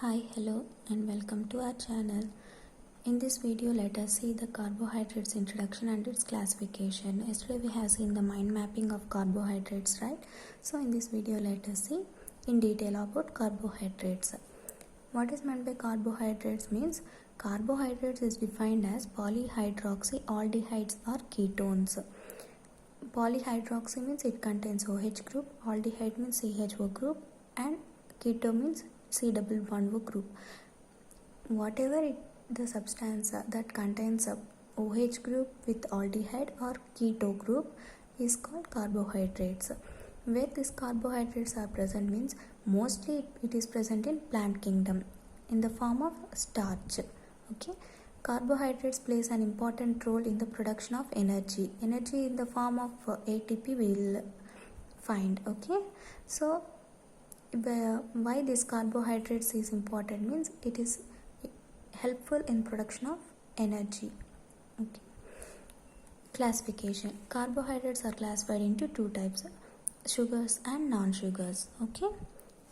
Hi, hello and welcome to our channel. In this video, let us see the carbohydrates introduction and its classification. Yesterday we have seen the mind mapping of carbohydrates, right? So in this video, let us see in detail about carbohydrates. What is meant by carbohydrates means carbohydrates is defined as polyhydroxyaldehydes or ketones. Polyhydroxy means it contains OH group, aldehyde means CHO group, and keto means C double bond O group. Whatever the substance that contains a OH group with aldehyde or keto group is called carbohydrates. Where these carbohydrates are present means mostly it is present in plant kingdom in the form of starch. Okay. Carbohydrates plays an important role in the production of energy. Energy in the form of ATP we will find. Okay. So why this carbohydrates is important means it is helpful in production of energy. Okay. Classification. Carbohydrates are classified into two types, sugars and non-sugars. Okay.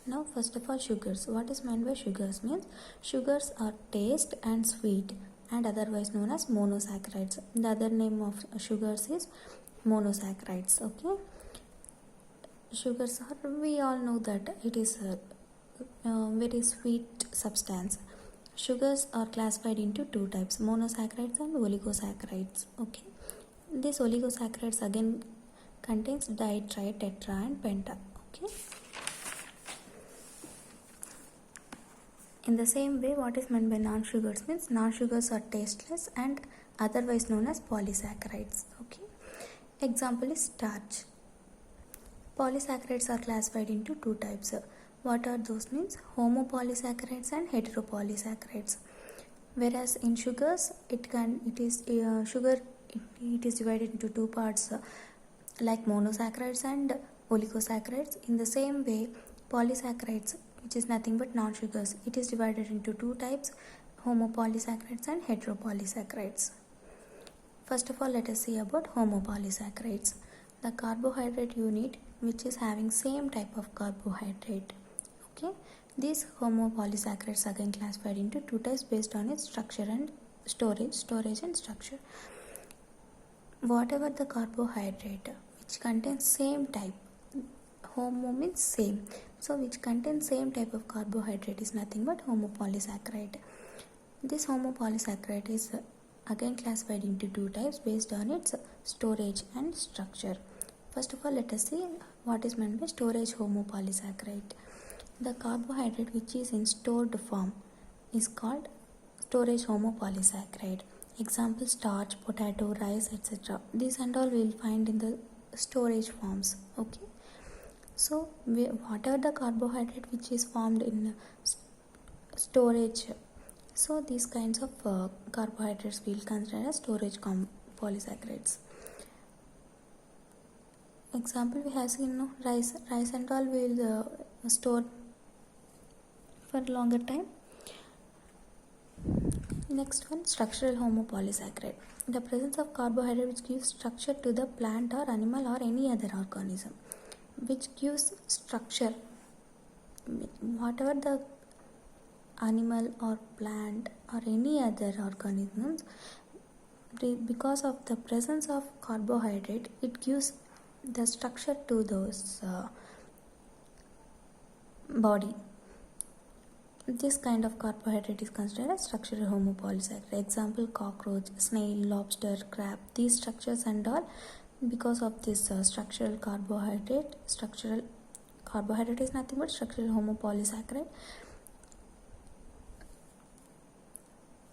Now first of all, sugars. What is meant by sugars means sugars are taste and sweet and otherwise known as monosaccharides. The other name of sugars is monosaccharides. Okay. Sugars are, we all know that it is a very sweet substance. Sugars are classified into two types, monosaccharides and oligosaccharides. Okay, these oligosaccharides again contains di, tri, tetra and penta. Okay, in the same way, what is meant by non-sugars means non-sugars are tasteless and otherwise known as polysaccharides. Okay, example is starch. Polysaccharides are classified into two types. What are those means? Homopolysaccharides and heteropolysaccharides. Whereas in sugars, it is divided into two parts like monosaccharides and oligosaccharides. In the same way, polysaccharides, which is nothing but non-sugars, it is divided into two types, homopolysaccharides and heteropolysaccharides. First of all, let us see about homopolysaccharides. The carbohydrate unit which is having same type of carbohydrate. Okay, these homopolysaccharides again classified into two types based on its structure and storage and structure. Whatever the carbohydrate which contains same type, homo means same, so which contains same type of carbohydrate is nothing but homopolysaccharide. This homopolysaccharide is again classified into two types based on its storage and structure. First of all, let us see what is meant by storage homopolysaccharide. The carbohydrate which is in stored form is called storage homopolysaccharide. Example, starch, potato, rice, etc. These and all we will find in the storage forms. Okay. So whatever the carbohydrate which is formed in storage, so these kinds of carbohydrates we will consider as storage polysaccharides. Example, we have seen rice and all will store for a longer time. Next one, structural homopolysaccharide. The presence of carbohydrate which gives structure to the plant or animal or any other organism. Which gives structure. Whatever the animal or plant or any other organisms, because of the presence of carbohydrate, it gives the structure to those body. This kind of carbohydrate is considered as structural homopolysaccharide. Example, cockroach, snail, lobster, crab. These structures and all, because of this structural carbohydrate is nothing but structural homopolysaccharide.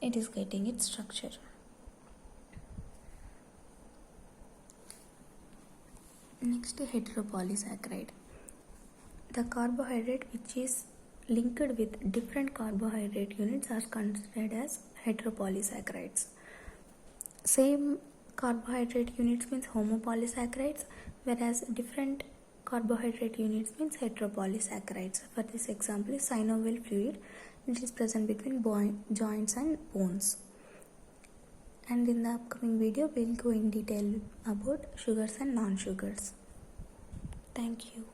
It is getting its structure. Next, heteropolysaccharide. The carbohydrate which is linked with different carbohydrate units are considered as heteropolysaccharides. Same carbohydrate units means homopolysaccharides, whereas different carbohydrate units means heteropolysaccharides. For this example is synovial fluid, which is present between joints and bones. And in the upcoming video, we will go in detail about sugars and non-sugars. Thank you.